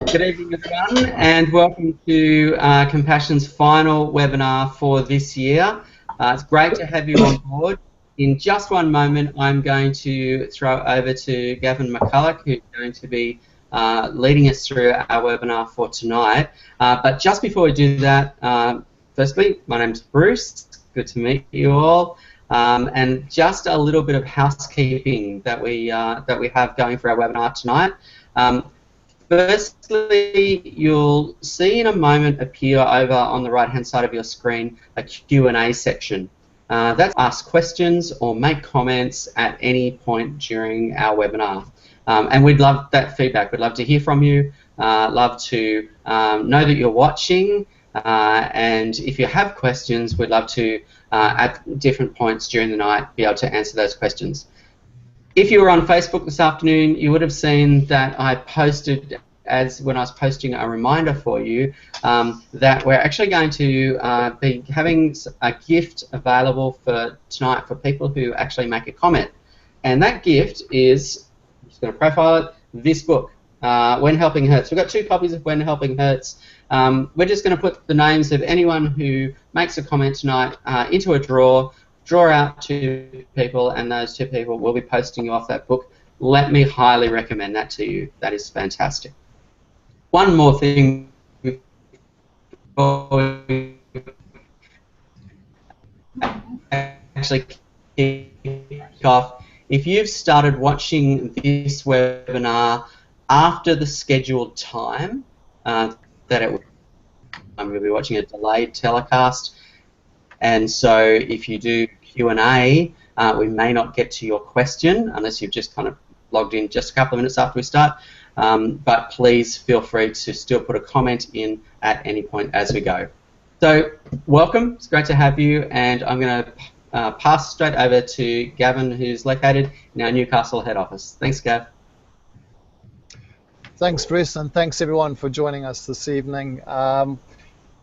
Good evening, everyone, and welcome to Compassion's final webinar for this year. It's great to have you on board. In just one moment, I'm going to throw over to Gavin McCulloch, who's going to be leading us through our webinar for tonight. But just before we do that, firstly, my name's Bruce. Good to meet you all. And just a little bit of housekeeping that we have going for our webinar tonight. Firstly, you'll see in a moment appear over on the right-hand side of your screen a Q&A section. That's ask questions or make comments at any point during our webinar. And we'd love that feedback. We'd love to hear from you, love to know that you're watching, and if you have questions, we'd love to, at different points during the night, be able to answer those questions. If you were on Facebook this afternoon, you would have seen that I posted, when I was posting a reminder for you, that we're actually going to be having a gift available for tonight for people who actually make a comment. And that gift is, I'm just going to profile it, this book, When Helping Hurts. We've got 2 copies of When Helping Hurts. We're just going to put the names of anyone who makes a comment tonight into a draw out 2 people, and those 2 people will be posting you off that book. Let me highly recommend that to you. That is fantastic. One more thing before we actually kick off. If you've started watching this webinar after the scheduled time I'm going to be watching a delayed telecast, and so if you do Q&A, we may not get to your question unless you've just kind of logged in just a couple of minutes after we start, but please feel free to still put a comment in at any point as we go. So welcome, it's great to have you, and I'm going to pass straight over to Gavin, who's located in our Newcastle head office. Thanks, Gav. Thanks, Bruce, and thanks everyone for joining us this evening.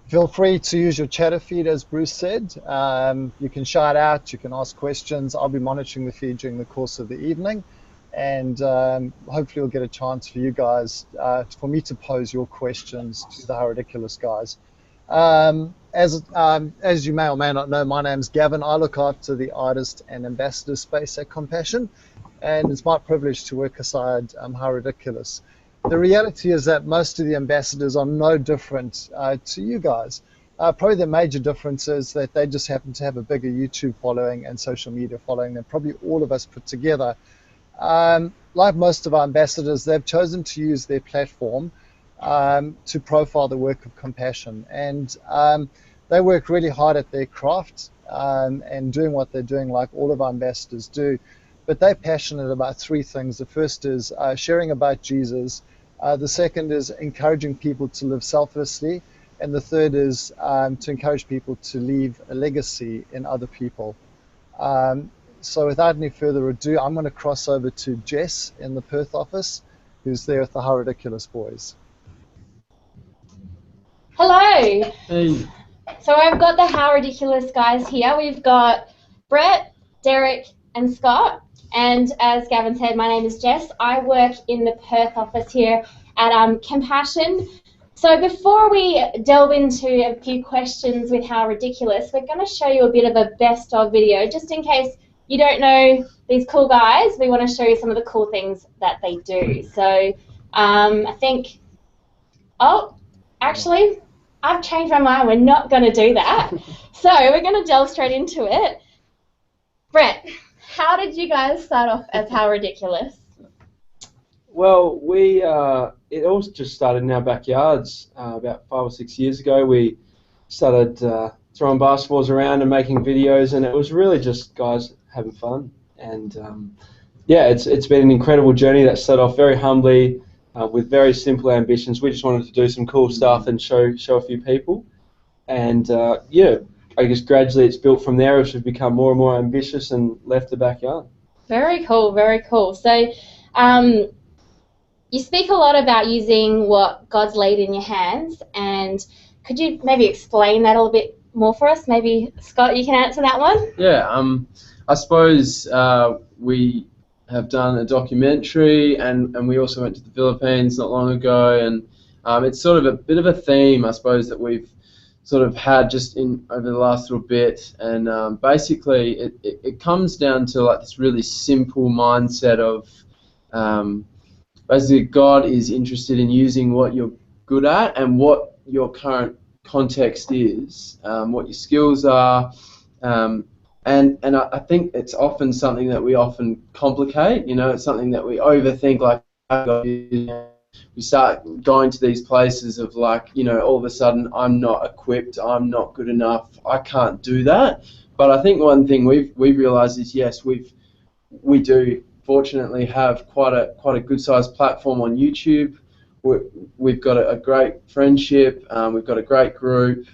Feel free to use your chatter feed, as Bruce said. You can shout out, you can ask questions. I'll be monitoring the feed during the course of the evening, and hopefully we'll get a chance for you guys, for me to pose your questions to the How Ridiculous guys. As you may or may not know, my name's Gavin. I look after the artist and ambassador space at Compassion, and it's my privilege to work aside How Ridiculous. The reality is that most of the ambassadors are no different to you guys. Probably the major difference is that they just happen to have a bigger YouTube following and social media following than probably all of us put together. Like most of our ambassadors, they've chosen to use their platform to profile the work of Compassion, and they work really hard at their craft and doing what they're doing, like all of our ambassadors do. But they're passionate about 3 things. The first is sharing about Jesus. The second is encouraging people to live selflessly. And the third is to encourage people to leave a legacy in other people. So without any further ado, I'm going to cross over to Jess in the Perth office, who's there with the How Ridiculous boys. Hello. Hey. So I've got the How Ridiculous guys here. We've got Brett, Derek, and Scott. And as Gavin said, my name is Jess. I work in the Perth office here at Compassion. So before we delve into a few questions with How Ridiculous, we're going to show you a bit of a best of video, just in case you don't know these cool guys. We want to show you some of the cool things that they do. So I think, oh, actually, I've changed my mind. We're not going to do that. So we're going to delve straight into it. Brett, how did you guys start off as How Ridiculous? Well, it all just started in our backyards about 5 or 6 years ago. We started throwing basketballs around and making videos, and it was really just guys having fun. And yeah, it's been an incredible journey that started off very humbly with very simple ambitions. We just wanted to do some cool stuff and show a few people. And yeah, I guess gradually it's built from there as we've become more and more ambitious and left the backyard. Very cool, very cool. So you speak a lot about using what God's laid in your hands, and could you maybe explain that a little bit more for us? Maybe, Scott, you can answer that one? Yeah, I suppose we have done a documentary, and we also went to the Philippines not long ago, and It's sort of a bit of a theme, I suppose, that we've sort of had just in over the last little bit, and basically it comes down to like this really simple mindset of basically God is interested in using what you're good at and what your current context is, what your skills are, and I think it's often something that we often complicate. You know, it's something that we overthink, like we start going to these places of like, you know, all of a sudden I'm not equipped, I'm not good enough, I can't do that. But I think one thing we've realised is yes, we do fortunately have quite a good sized platform on YouTube. We've got a great friendship, we've got a great group,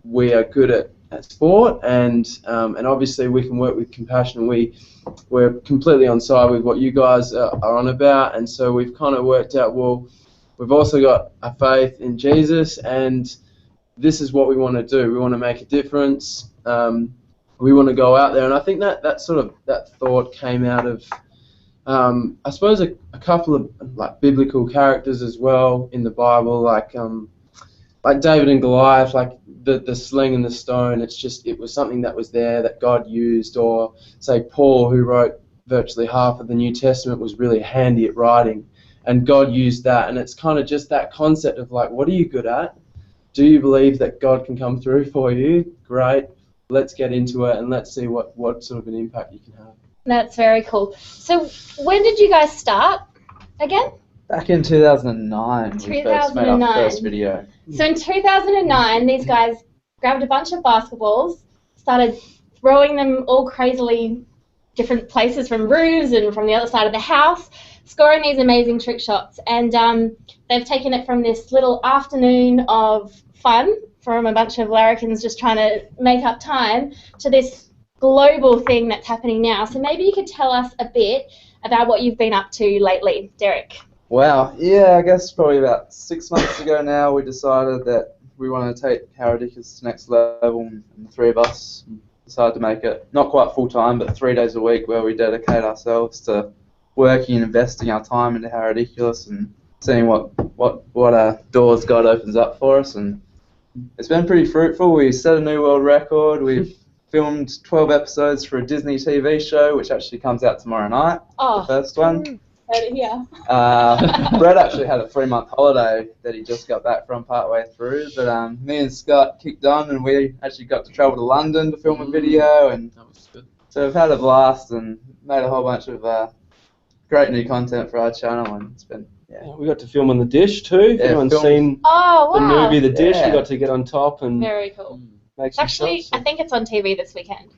we are good at sport, and obviously we can work with compassion. We're completely on side with what you guys are on about, and so we've kind of worked out, well, we've also got a faith in Jesus, and this is what we want to do. We want to make a difference. We want to go out there, and I think that thought came out of I suppose a couple of like biblical characters as well in the Bible, like David and Goliath, like the sling and the stone. It was something that was there that God used. Or say Paul, who wrote virtually half of the New Testament, was really handy at writing, and God used that. And it's kind of just that concept of like, what are you good at? Do you believe that God can come through for you? Great, let's get into it and let's see what sort of an impact you can have. That's very cool. So when did you guys start again? Back in 2009, we first made our 2009. first video. So in 2009, these guys grabbed a bunch of basketballs, started throwing them all crazily different places, from roofs and from the other side of the house, scoring these amazing trick shots. And they've taken it from this little afternoon of fun from a bunch of larrikins just trying to make up time to this global thing that's happening now. So maybe you could tell us a bit about what you've been up to lately, Derek. Wow, yeah, I guess probably about 6 months ago now we decided that we wanted to take How Ridiculous to the next level, and the three of us decided to make it not quite full time, but 3 days a week where we dedicate ourselves to working and investing our time into How Ridiculous and seeing what doors God opens up for us. And it's been pretty fruitful. We set a new world record. We've filmed 12 episodes for a Disney TV show, which actually comes out tomorrow night, the first one. Heard it here. Brett actually had a 3-month holiday that he just got back from partway through, but me and Scott kicked on, and we actually got to travel to London to film a video, and so we've had a blast and made a whole bunch of great new content for our channel, and it's been, yeah. We got to film on The Dish too. If anyone's seen the movie The Dish, we got to get on top and very cool. Make some Actually, shots. I think it's on TV this weekend.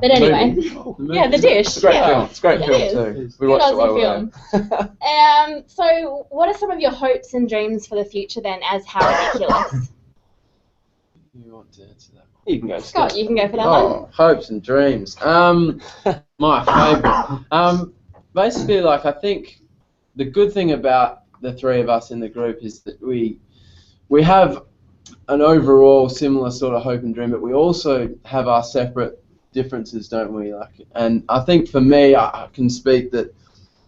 But anyway, yeah, The Dish. It's a great film. It's a great It film is. too. We Good watched it while Aussie we were there. film. So what are some of your hopes and dreams for the future then as How Ridiculous? You want to answer that? You can go, Scott, you can go for that one. Oh, hopes and dreams. My favourite. Basically, like, I think the good thing about the three of us in the group is that we have an overall similar sort of hope and dream, but we also have our separate differences, don't we? Like, and I think for me, I can speak that,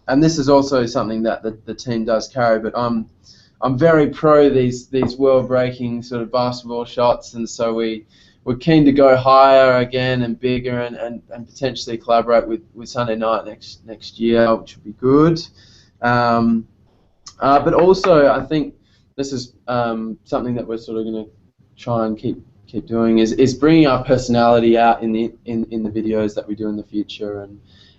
and this is also something that the team does carry, but I'm very pro these world-breaking sort of basketball shots, and so we're keen to go higher again and bigger and potentially collaborate with Sunday Night next year, which would be good. But also, I think this is something that we're sort of going to try and keep doing is bringing our personality out in the videos that we do in the future,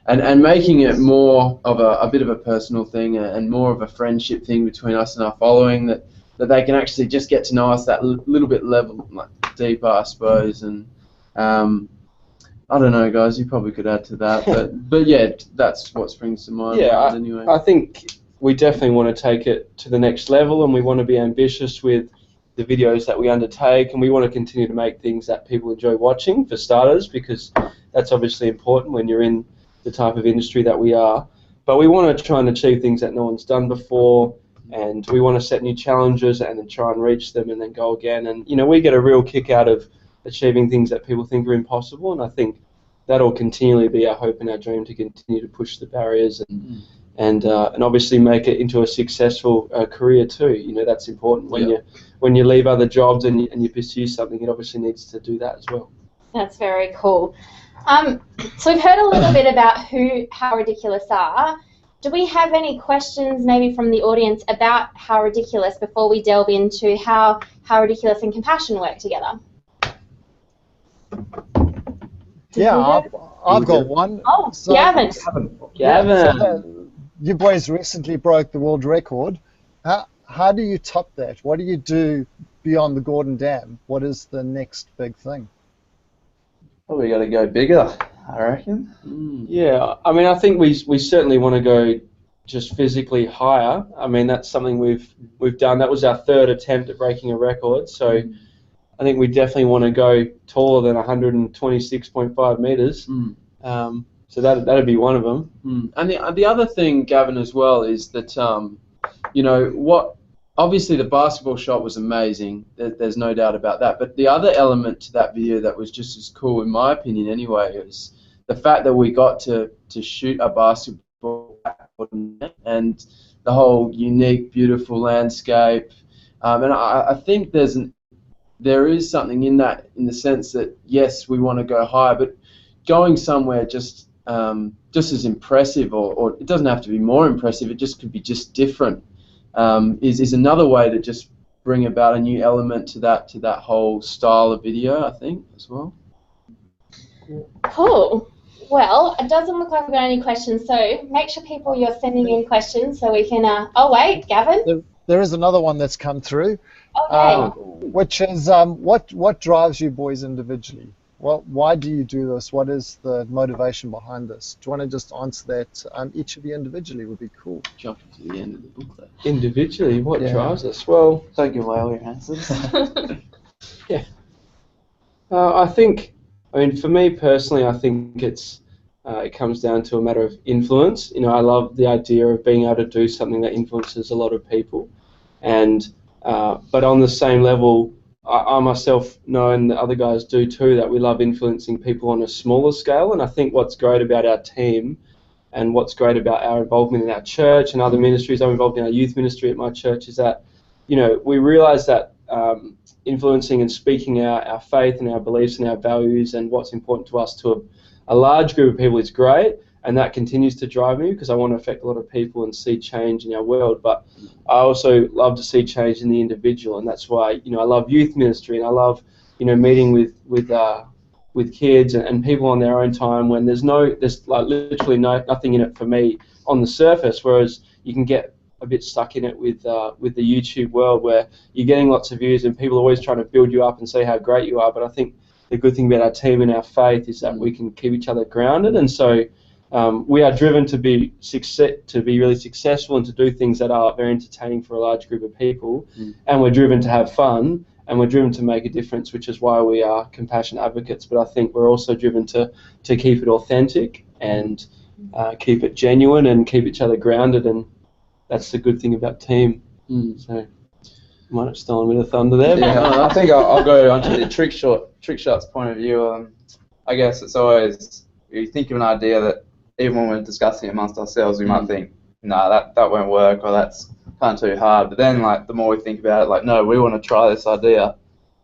and making it more of a bit of a personal thing and more of a friendship thing between us and our following, that they can actually just get to know us that little bit deeper, I suppose. And I don't know, guys, you probably could add to that, but yeah, that's what springs to mind. Yeah, anyway. I think we definitely want to take it to the next level, and we want to be ambitious with the videos that we undertake, and we want to continue to make things that people enjoy watching, for starters, because that's obviously important when you're in the type of industry that we are. But we want to try and achieve things that no one's done before, and we want to set new challenges and then try and reach them and then go again. And, you know, we get a real kick out of achieving things that people think are impossible, and I think that'll continually be our hope and our dream, to continue to push the barriers and obviously make it into a successful career too. You know, that's important when you leave other jobs and you pursue something. It obviously needs to do that as well. That's very cool. So we've heard a little bit about How Ridiculous are. Do we have any questions maybe from the audience about How Ridiculous before we delve into how Ridiculous and Compassion work together? Yeah, I've got one. Oh, So- Gavin. So, you boys recently broke the world record. How do you top that? What do you do beyond the Gordon Dam? What is the next big thing? Well, we got to go bigger, I reckon. Yeah, I mean, I think we certainly want to go just physically higher. I mean, that's something we've done. That was our third attempt at breaking a record. So I think we definitely want to go taller than 126.5 meters. So that'd be one of them. And the other thing, Gavin, as well, is that you know obviously the basketball shot was amazing. There's no doubt about that. But the other element to that video that was just as cool, in my opinion, anyway, is the fact that we got to shoot a basketball and the whole unique, beautiful landscape. And I think there is something in that, in the sense that yes, we want to go higher, but going somewhere just as impressive, or it doesn't have to be more impressive. It just could be just different. Is another way to just bring about a new element to that whole style of video, I think, as well. Cool. Well, it doesn't look like we've got any questions, so make sure you're sending in questions so we can... oh, wait, Gavin? There is another one that's come through, Okay. which is what drives you boys individually? Why do you do this? What is the motivation behind this? Do you want to just answer that? Each of you individually would be cool. Jumping to the end of the booklet. Individually, what drives us? Well, Don't give away all your answers. yeah. I mean, for me personally, I think it comes down to a matter of influence. You know, I love the idea of being able to do something that influences a lot of people, and but on the same level, I myself know, and the other guys do too, that we love influencing people on a smaller scale. And I think what's great about our team and what's great about our involvement in our church and other ministries, I'm involved in our youth ministry at my church, is that, you know, we realise that influencing and speaking our faith and our beliefs and our values and what's important to us to a large group of people is great, and that continues to drive me because I want to affect a lot of people and see change in our world. But I also love to see change in the individual, and that's why, you know, I love youth ministry, and I love, you know, meeting with kids and people on their own time when there's like literally nothing in it for me on the surface, whereas you can get a bit stuck in it with the YouTube world where you're getting lots of views and people are always trying to build you up and say how great you are. But I think the good thing about our team and our faith is that we can keep each other grounded, and so we are driven to be really successful and to do things that are very entertaining for a large group of people, and we're driven to have fun, and we're driven to make a difference, which is why we are compassion advocates. But I think we're also driven to keep it authentic and keep it genuine and keep each other grounded, and that's the good thing about team. So I might have stolen a bit of thunder there. Yeah, I think I'll go onto the trick shot's point of view. I guess it's always, you think of an idea that even when we're discussing it amongst ourselves, we might think, nah, that won't work, or that's kind of too hard. But then, like, the more we think about it, like, no, we want to try this idea,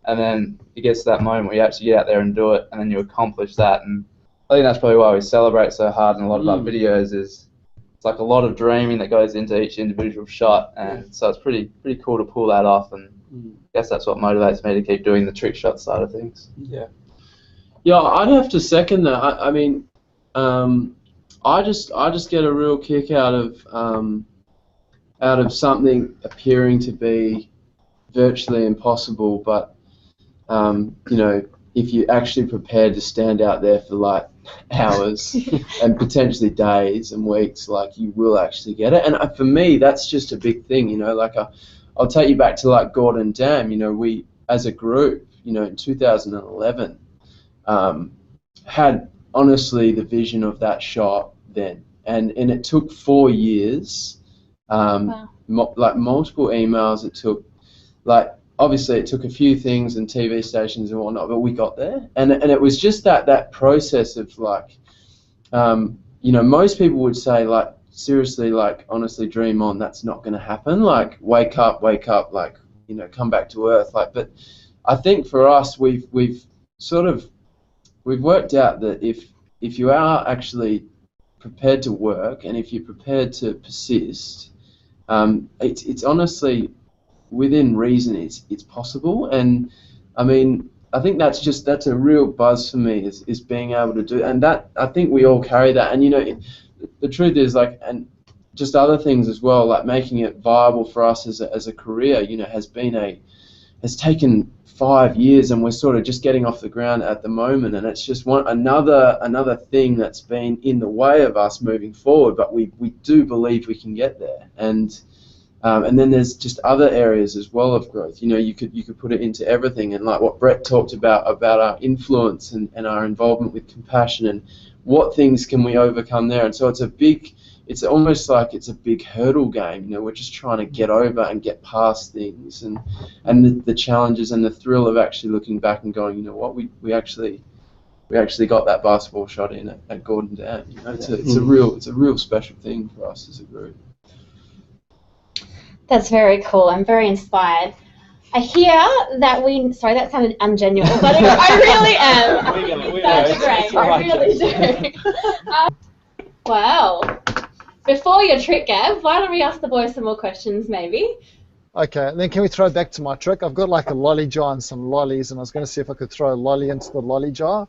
and then it gets to that moment where you actually get out there and do it, and then you accomplish that. And I think that's probably why we celebrate so hard in a lot of our videos. Is it's like a lot of dreaming that goes into each individual shot, and so it's pretty cool to pull that off. And I guess that's what motivates me to keep doing the trick shot side of things. Yeah, I'd have to second that. I mean, I just get a real kick out of something appearing to be virtually impossible, but you know, if you're actually prepared to stand out there for like hours and potentially days and weeks, like, you will actually get it. And for me, that's just a big thing, you know. Like, I'll take you back to like Gordon Dam. You know, we as a group, you know, in 2011 had honestly the vision of that shot then, and it took 4 years, Wow. like multiple emails. It took, like, obviously it took a few things and TV stations and whatnot, but we got there, and it was just that process of like, you know, most people would say, like, seriously, like, honestly dream on, that's not going to happen. Like, wake up, like, you know, come back to earth. Like, but I think for us, we've worked out that if you are actually prepared to work, and if you're prepared to persist, it's honestly within reason. It's possible. And I mean, I think that's a real buzz for me, is being able to do, and that I think we all carry that. And you know, the truth is, like, and just other things as well, like making it viable for us as a career, you know, has taken 5 years, and we're sort of just getting off the ground at the moment, and it's just another thing that's been in the way of us moving forward. But we do believe we can get there, and then there's just other areas as well of growth. You know, you could put it into everything, and like what Brett talked about our influence and our involvement with compassion, and what things can we overcome there. And so it's almost like it's a big hurdle game. You know, we're just trying to get over and get past things, and the challenges and the thrill of actually looking back and going, you know what, we actually got that basketball shot in at Gordon Dam. You know, it's a real special thing for us as a group. That's very cool. I'm very inspired. I hear that sorry, that sounded ungenuine, but I really am. That's great. I really do. Wow. Before your trick, Gav, why don't we ask the boys some more questions, maybe? Okay, and then can we throw back to my trick? I've got like a lolly jar and some lollies, and I was going to see if I could throw a lolly into the lolly jar.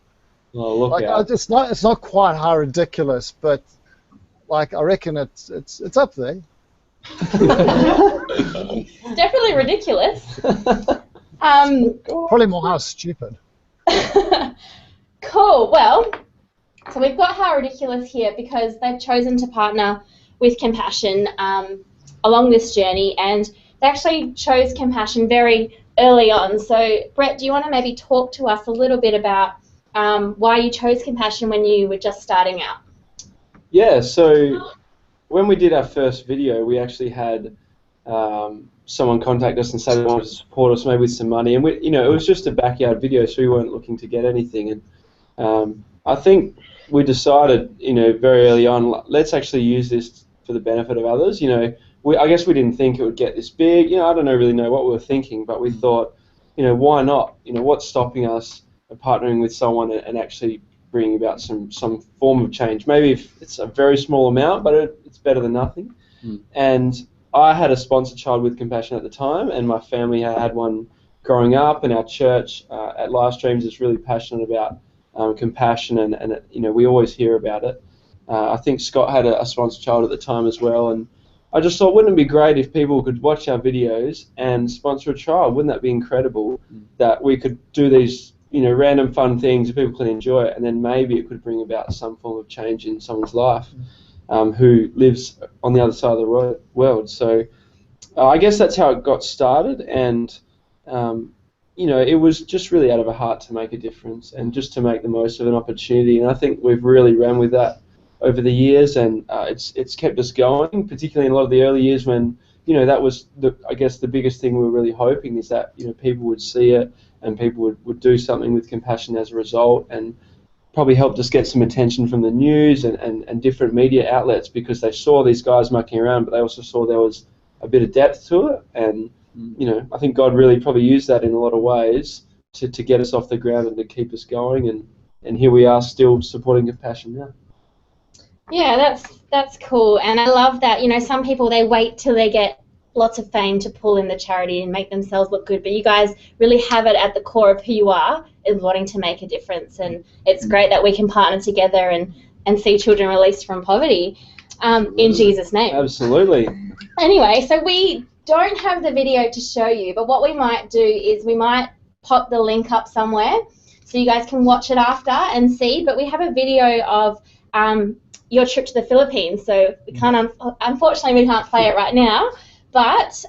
Oh, look like, out. It's not quite how ridiculous, but like I reckon it's up there. Definitely ridiculous. Probably more how stupid. Cool. Well, so we've got How Ridiculous here because they've chosen to partner with Compassion along this journey, and they actually chose Compassion very early on. So, Brett, do you want to maybe talk to us a little bit about why you chose Compassion when you were just starting out? Yeah, so when we did our first video, we actually had someone contact us and say they wanted to support us, maybe with some money, and it was just a backyard video, so we weren't looking to get anything. And I think we decided, very early on, let's actually use this for the benefit of others. I guess we didn't think it would get this big. I don't really know what we were thinking, but we thought, why not? What's stopping us partnering with someone and actually bringing about some form of change? Maybe if it's a very small amount, but it's better than nothing. And I had a sponsored child with Compassion at the time, and my family had one growing up, and our church at Live Streams is really passionate about compassion, and we always hear about it. I think Scott had a sponsored child at the time as well, and I just thought, wouldn't it be great if people could watch our videos and sponsor a child? Wouldn't that be incredible that we could do these random fun things that people can enjoy it, and then maybe it could bring about some form of change in someone's life who lives on the other side of the world. So I guess that's how it got started, and it was just really out of a heart to make a difference and just to make the most of an opportunity. And I think we've really ran with that over the years, and it's kept us going, particularly in a lot of the early years when that was the biggest thing we were really hoping, is that people would see it and people would do something with Compassion as a result, and probably helped us get some attention from the news and different media outlets, because they saw these guys mucking around, but they also saw there was a bit of depth to it. And I think God really probably used that in a lot of ways to get us off the ground and to keep us going, and here we are still supporting Compassion now. Yeah, that's cool, and I love that. Some people, they wait till they get lots of fame to pull in the charity and make themselves look good, but you guys really have it at the core of who you are, is wanting to make a difference, and it's great that we can partner together and see children released from poverty in Jesus' name. Absolutely. Anyway, so we don't have the video to show you, but what we might do is we might pop the link up somewhere so you guys can watch it after and see, but we have a video of your trip to the Philippines, so we can't, unfortunately we can't play it right now, but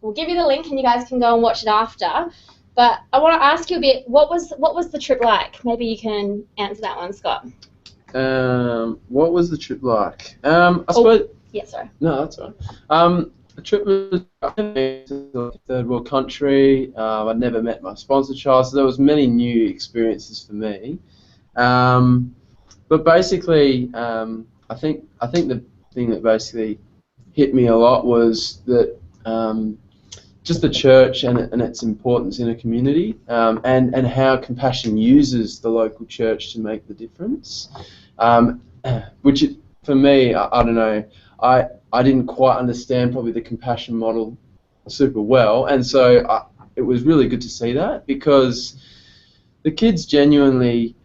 we'll give you the link and you guys can go and watch it after. But I want to ask you a bit, what was the trip like? Maybe you can answer that one, Scott. What was the trip like? I suppose. Yeah, sorry. No, that's all right. The trip was to a third world country. I'd never met my sponsor child, so there was many new experiences for me. But basically, I think the thing that basically hit me a lot was that just the church and its importance in a community, and how Compassion uses the local church to make the difference. Which for me, I don't know, I didn't quite understand probably the Compassion model super well, and so it was really good to see that, because the kids genuinely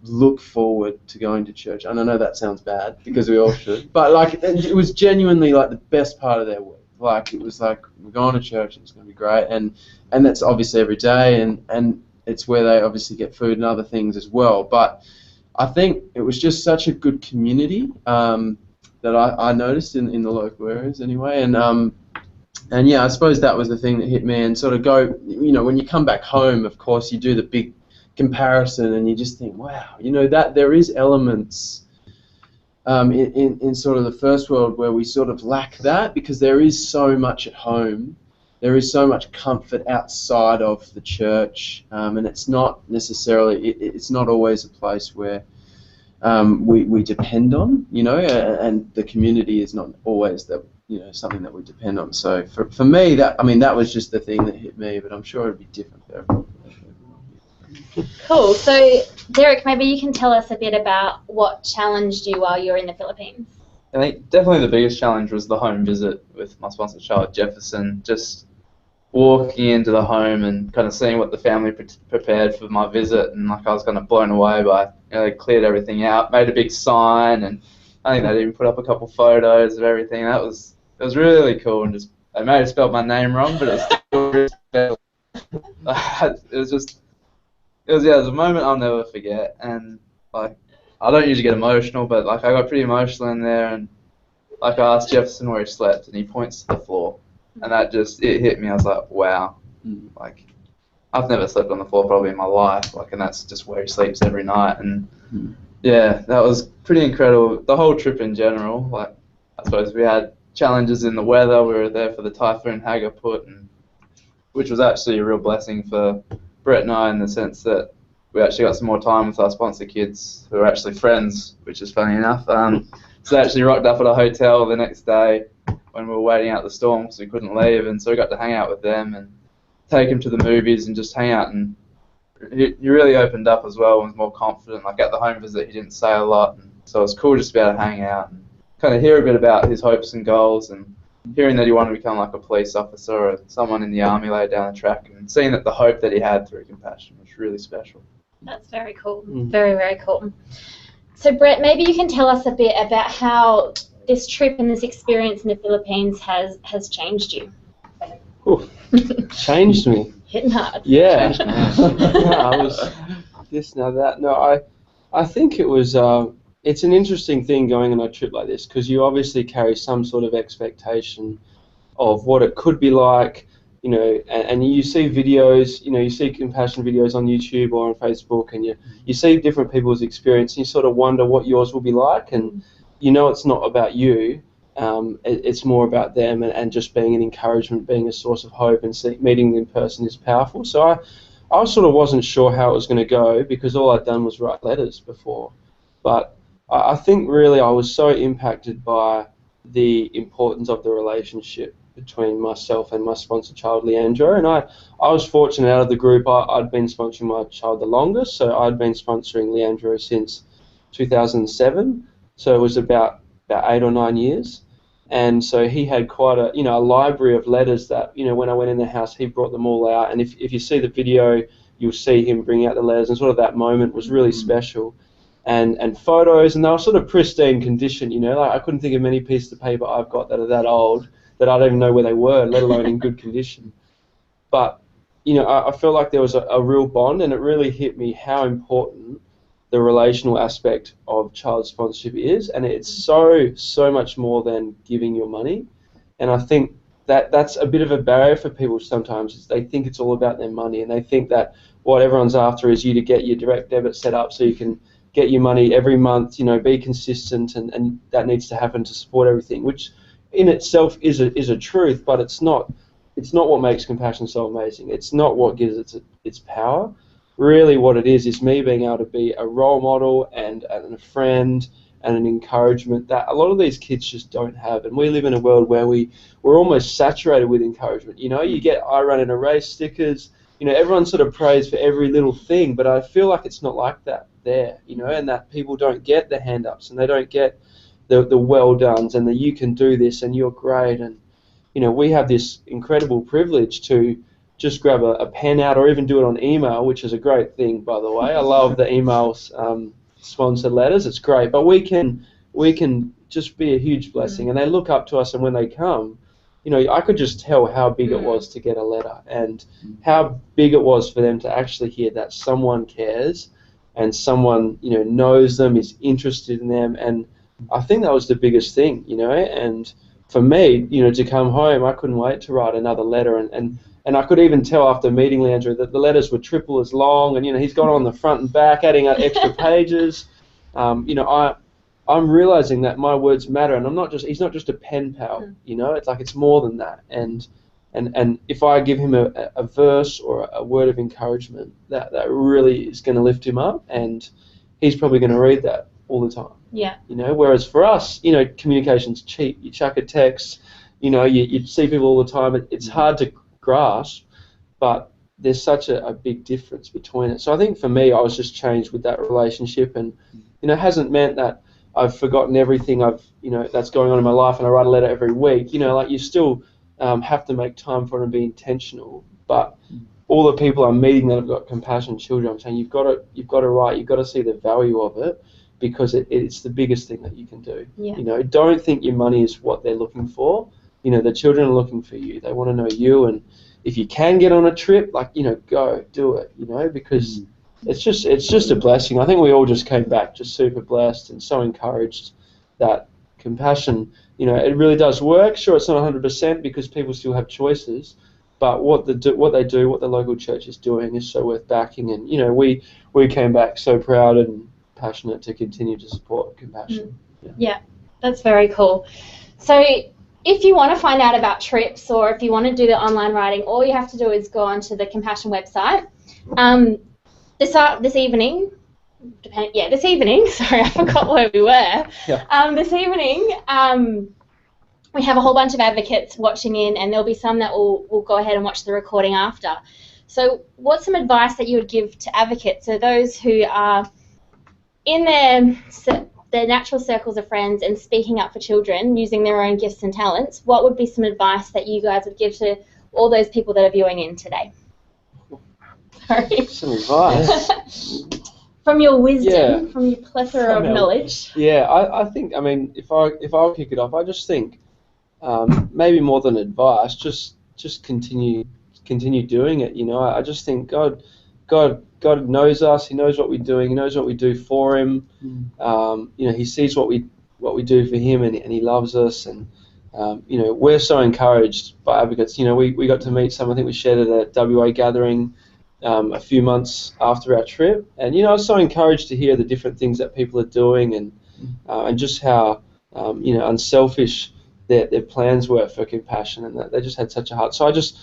look forward to going to church. And I know that sounds bad, because we all should, but like it was genuinely like the best part of their week. Like it was like, we're going to church, it's going to be great, and that's obviously every day, and it's where they obviously get food and other things as well. But I think it was just such a good community that I noticed in the local areas anyway, and yeah, I suppose that was the thing that hit me. And sort of go, when you come back home, of course, you do the big comparison, and you just think, wow, that there is elements in sort of the first world where we sort of lack that, because there is so much at home, there is so much comfort outside of the church, and it's not necessarily, it's not always a place where we depend on, and the community is not always that, something that we depend on. So for me, that was just the thing that hit me, but I'm sure it'd be different for everyone. Cool. So, Derek, maybe you can tell us a bit about what challenged you while you were in the Philippines. I think definitely the biggest challenge was the home visit with my sponsored child, Jefferson. Just walking into the home and kind of seeing what the family prepared for my visit, and like I was kind of blown away by, they cleared everything out, made a big sign, and I think they even put up a couple photos of everything. It was really cool, and just they may have spelled my name wrong, but it was still really special. It was a moment I'll never forget, and like I don't usually get emotional, but like I got pretty emotional in there, and like I asked Jefferson where he slept, and he points to the floor, and that just, it hit me. I was like, wow, like I've never slept on the floor probably in my life, like, and that's just where he sleeps every night, and yeah, that was pretty incredible. The whole trip in general, like I suppose we had challenges in the weather. We were there for the Typhoon Hagaput, which was actually a real blessing for Brett and I, in the sense that we actually got some more time with our sponsor kids, who are actually friends, which is funny enough. So they actually rocked up at a hotel the next day when we were waiting out the storm because we couldn't leave, and so we got to hang out with them and take him to the movies and just hang out, and he really opened up as well and was more confident. Like at the home visit, he didn't say a lot, and so it was cool just to be able to hang out and kind of hear a bit about his hopes and goals, and hearing that he wanted to become like a police officer or someone in the army later down the track, and seeing that the hope that he had through Compassion was really special. That's very cool. Very, very cool. So, Brett, maybe you can tell us a bit about how this trip and this experience in the Philippines has changed you. Ooh, changed me. Hitting hard. Yeah. I was this, now that. No, I think it was, it's an interesting thing going on a trip like this, because you obviously carry some sort of expectation of what it could be like, and you see videos, you see Compassion videos on YouTube or on Facebook, and you see different people's experience, and you sort of wonder what yours will be like, and it's not about you, it's more about them, and just being an encouragement, being a source of hope, and meeting them in person is powerful. So I sort of wasn't sure how it was going to go, because all I'd done was write letters before, but I think really I was so impacted by the importance of the relationship between myself and my sponsored child, Leandro, and I was fortunate out of the group. I'd been sponsoring my child the longest, so I'd been sponsoring Leandro since 2007, so it was about 8 or 9 years, and so he had quite a a library of letters that when I went in the house, he brought them all out, and if you see the video, you'll see him bring out the letters, and sort of that moment was really special. And photos, and they were sort of pristine condition, like I couldn't think of many pieces of paper I've got that are that old that I don't even know where they were, let alone in good condition. But, I felt like there was a real bond, and it really hit me how important the relational aspect of child sponsorship is, and it's so much more than giving your money. And I think that's a bit of a barrier for people sometimes, is they think it's all about their money, and they think that what everyone's after is you to get your direct debit set up so you can get your money every month, be consistent, and that needs to happen to support everything, which in itself is a truth, but it's not what makes Compassion so amazing. It's not what gives it its power. Really what it is me being able to be a role model and a friend and an encouragement that a lot of these kids just don't have. And we live in a world where we're almost saturated with encouragement. You know, you get I run in a race stickers, you know, everyone sort of prays for every little thing, but I feel like it's not like that there, you know, and that people don't get the hand ups and they don't get the well dones and the you can do this and you're great. And, you know, we have this incredible privilege to just grab a pen out or even do it on email, which is a great thing, by the way. I love the emails, sponsored letters. It's great, but we can just be a huge blessing, and they look up to us. And when they come, you know, I could just tell how big it was to get a letter, and how big it was for them to actually hear that someone cares, and someone, you know, knows them, is interested in them. And I think that was the biggest thing, you know. And for me, you know, to come home, I couldn't wait to write another letter, and I could even tell after meeting Leandro that the letters were triple as long, and, you know, he's gone on the front and back, adding up extra pages. You know, I'm realizing that my words matter, and he's not just a pen pal, you know, it's like it's more than that. And if I give him a verse or a word of encouragement, that really is going to lift him up, and he's probably going to read that all the time. Yeah. You know, whereas for us, you know, communication's cheap. You chuck a text, you know, you see people all the time. It's hard to grasp, but there's such a big difference between it. So I think for me, I was just changed with that relationship, and, you know, it hasn't meant that I've forgotten everything that's going on in my life and I write a letter every week. You know, like, you still have to make time for it and be intentional. But all the people I'm meeting that have got compassion children, I'm saying you've got to write, you've got to see the value of it, because it's the biggest thing that you can do. Yeah. You know, don't think your money is what they're looking for. You know, the children are looking for you. They want to know you, and if you can get on a trip, like, you know, go do it. You know, because it's just a blessing. I think we all just came back just super blessed and so encouraged that compassion, you know, it really does work. Sure, it's not 100% because people still have choices, but what the local church is doing is so worth backing. And, you know, we came back so proud and passionate to continue to support compassion. Yeah, that's very cool. So if you want to find out about trips, or if you want to do the online writing, all you have to do is go onto the Compassion website. This evening, sorry, I forgot where we were. Yeah. This evening, we have a whole bunch of advocates watching in, and there'll be some that will go ahead and watch the recording after. So what's some advice that you would give to advocates, so those who are in their natural circles of friends and speaking up for children using their own gifts and talents? What would be some advice that you guys would give to all those people that are viewing in today? Sorry. Some advice. From your wisdom, from your plethora of knowledge. Yeah, I think, I mean, if I'll kick it off, I just think maybe more than advice, just continue doing it. You know, I just think God knows us. He knows what we're doing. He knows what we do for Him. You know, He sees what we do for Him, and He loves us. And you know, we're so encouraged by advocates. You know, we got to meet some. I think we shared at a WA gathering a few months after our trip, and, you know, I was so encouraged to hear the different things that people are doing, and just how you know, unselfish their plans were for compassion, and that they just had such a heart. So I just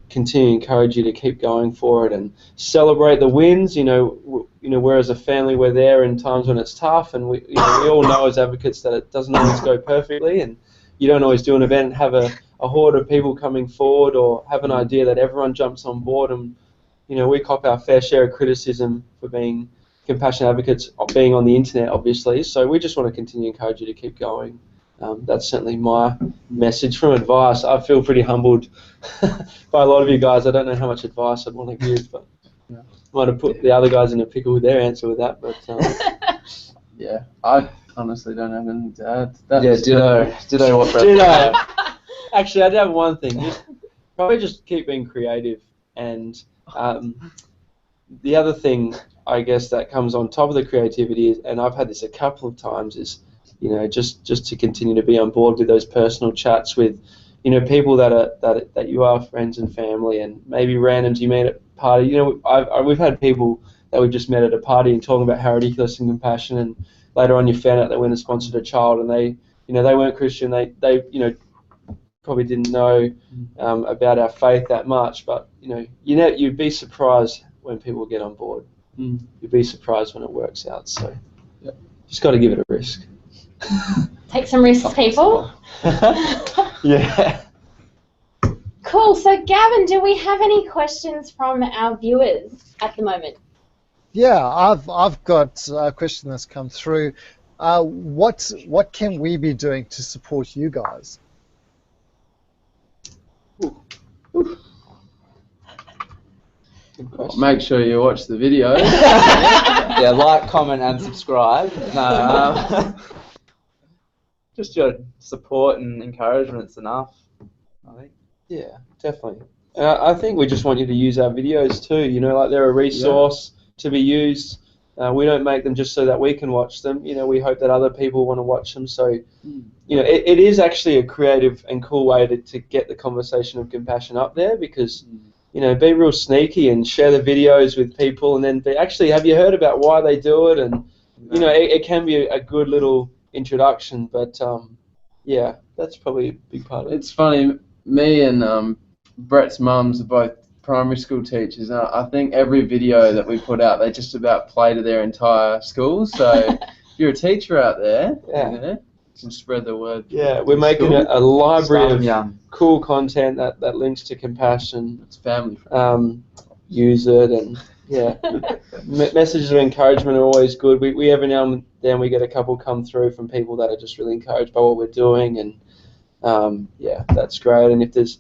continue to encourage you to keep going for it and celebrate the wins. You know, we're as a family, we're there in times when it's tough, and we all know as advocates that it doesn't always go perfectly, and you don't always do an event and have a horde of people coming forward, or have an idea that everyone jumps on board. And, you know, we cop our fair share of criticism for being compassion advocates, being on the internet, obviously. So we just want to continue to encourage you to keep going. That's certainly my message. From advice, I feel pretty humbled by a lot of you guys. I don't know how much advice I'd want to give, but might have put the other guys in a pickle with their answer with that. But yeah, I honestly don't have anything to add. Ditto what Brett said. Actually, I do have one thing. Probably just keep being creative. And the other thing, I guess, that comes on top of the creativity is, and I've had this a couple of times, is, you know, just to continue to be on board with those personal chats with, you know, people that you are friends and family, and maybe randoms you meet at a party. You know, we've had people that we've just met at a party and talking about how ridiculous and compassion, and later on you found out they went and sponsored a child, and they weren't Christian. They you know, probably didn't know about our faith that much, but you'd be surprised when people get on board. You'd be surprised when it works out. So. Just got to give it a risk. Take some risks, people. Yeah. Cool. So, Gavin, do we have any questions from our viewers at the moment? Yeah, I've got a question that's come through. What can we be doing to support you guys? Well, make sure you watch the video. Yeah, like, comment, and subscribe. No, just your support and encouragement's enough, I think. Yeah, definitely. I think we just want you to use our videos too. You know, like they're a resource to be used. We don't make them just so that we can watch them. You know, we hope that other people want to watch them. So, you know, it is actually a creative and cool way to get the conversation of compassion up there because, you know, be real sneaky and share the videos with people and then actually, have you heard about why they do it? And, you know, it can be a good little introduction. But, yeah, that's probably a big part of it. It's funny, me and Brett's mums are both primary school teachers, and I think every video that we put out, they just about play to their entire school. So if you're a teacher out there, you know, you can spread the word. Yeah, we're making a library of cool content that links to compassion. It's family friendly. Use it, and yeah, messages of encouragement are always good. We every now and then we get a couple come through from people that are just really encouraged by what we're doing, and yeah, that's great. And if there's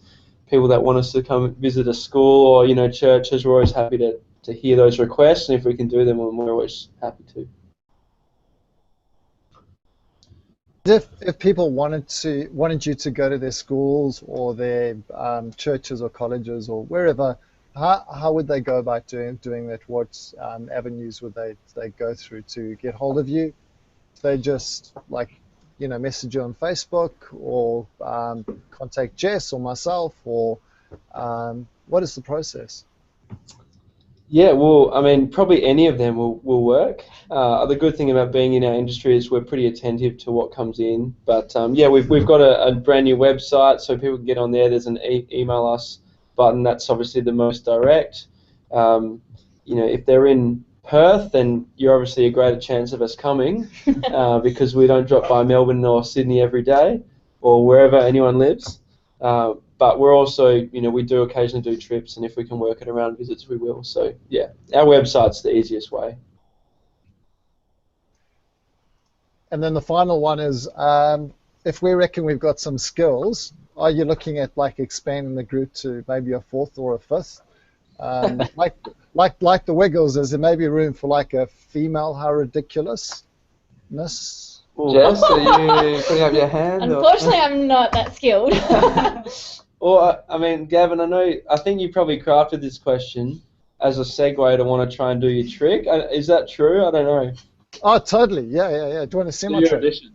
people that want us to come visit a school or, you know, churches, we're always happy to hear those requests, and if we can do them, we're always happy to. If people wanted you to go to their schools or their churches or colleges or wherever, how would they go about doing that? What avenues would they go through to get hold of you? They just message you on Facebook or contact Jess or myself, or what is the process? Yeah, well, I mean, probably any of them will work. The good thing about being in our industry is we're pretty attentive to what comes in. But yeah, we've got a brand new website, so people can get on there. There's an email us button. That's obviously the most direct. You know, if they're in Perth, then you're obviously a greater chance of us coming because we don't drop by Melbourne or Sydney every day or wherever anyone lives. But we're also, you know, we do occasionally do trips, and if we can work it around visits, we will. So, yeah, our website's the easiest way. And then the final one is, if we reckon we've got some skills, are you looking at expanding the group to maybe a fourth or a fifth? Like the Wiggles, is there maybe room for a female how ridiculousness? Jess, are you putting up your hand? Unfortunately, I'm not that skilled. Well, I mean, Gavin, I think you probably crafted this question as a segue to want to try and do your trick. Is that true? I don't know. Oh, totally. Yeah. Do you want to see my trick? Audition.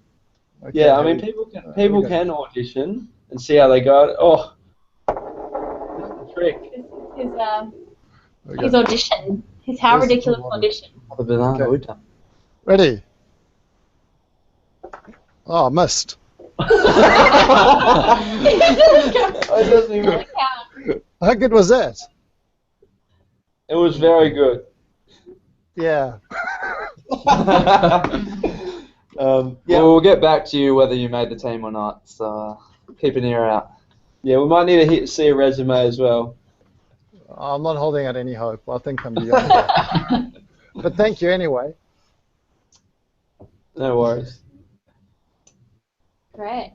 Okay, yeah, I mean, people can audition and see how they go. Oh, this is the trick. His audition. His how ridiculous audition. Okay. Ready? Oh, I missed. How good was that? It was very good. Yeah. Yeah, we'll get back to you whether you made the team or not, so keep an ear out. Yeah, we might need to see a resume as well. I'm not holding out any hope. I think I'm beyond that. But thank you anyway. No worries. Great.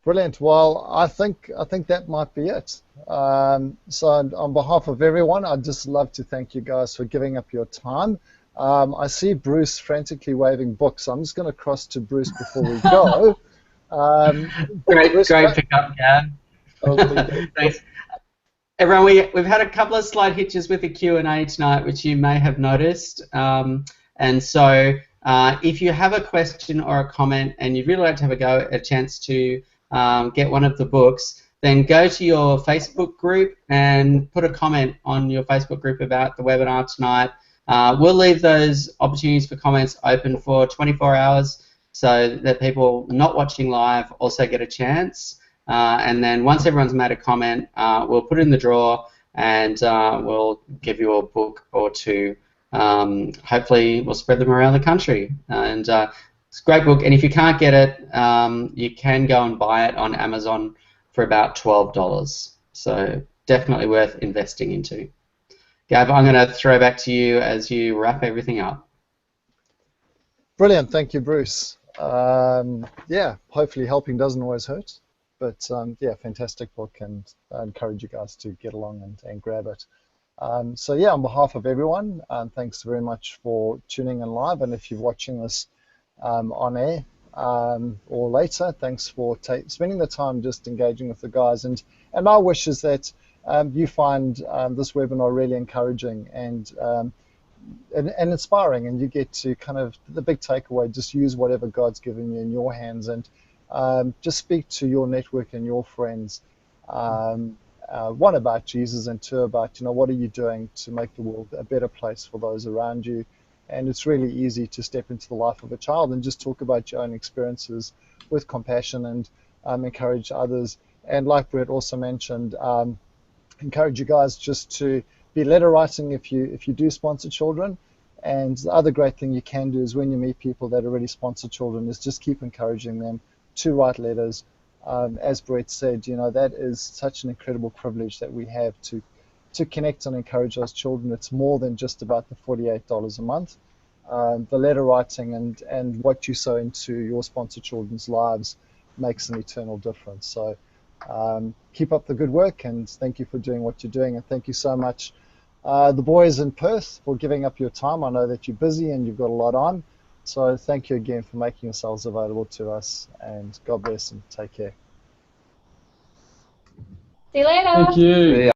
Brilliant. Well, I think that might be it. So on behalf of everyone, I'd just love to thank you guys for giving up your time. I see Bruce frantically waving books. So I'm just going to cross to Bruce before we go. Great Bruce, pickup, Gav. Thanks. Everyone, we've had a couple of slight hitches with the Q&A tonight, which you may have noticed. And so if you have a question or a comment and you'd really like to have a chance to get one of the books, then go to your Facebook group and put a comment on your Facebook group about the webinar tonight. We'll leave those opportunities for comments open for 24 hours so that people not watching live also get a chance. And then once everyone's made a comment, we'll put it in the drawer and we'll give you a book or two hopefully we'll spread them around the country. And it's a great book, and if you can't get it, you can go and buy it on Amazon for about $12. So definitely worth investing into. Gav, I'm going to throw back to you as you wrap everything up. Brilliant, thank you, Bruce. Yeah, hopefully helping doesn't always hurt, but yeah, fantastic book, and I encourage you guys to get along and grab it. So yeah, on behalf of everyone, thanks very much for tuning in live, and if you're watching this on air or later, thanks for spending the time just engaging with the guys, and our wish is that you find this webinar really encouraging and inspiring, and you get to kind of, the big takeaway, just use whatever God's given you in your hands, and just speak to your network and your friends, one, about Jesus, and two, about, you know, what are you doing to make the world a better place for those around you. And it's really easy to step into the life of a child and just talk about your own experiences with compassion, and encourage others. And like Brett also mentioned, encourage you guys just to be letter writing if you do sponsor children. And the other great thing you can do is, when you meet people that already sponsor children, is just keep encouraging them to write letters. As Brett said, you know, that is such an incredible privilege that we have to connect and encourage those children. It's more than just about the $48 a month. The letter writing and what you sow into your sponsored children's lives makes an eternal difference. So keep up the good work, and thank you for doing what you're doing, and thank you so much, the boys in Perth, for giving up your time. I know that you're busy and you've got a lot on, so thank you again for making yourselves available to us, and God bless and take care. See you later. Thank you. See ya.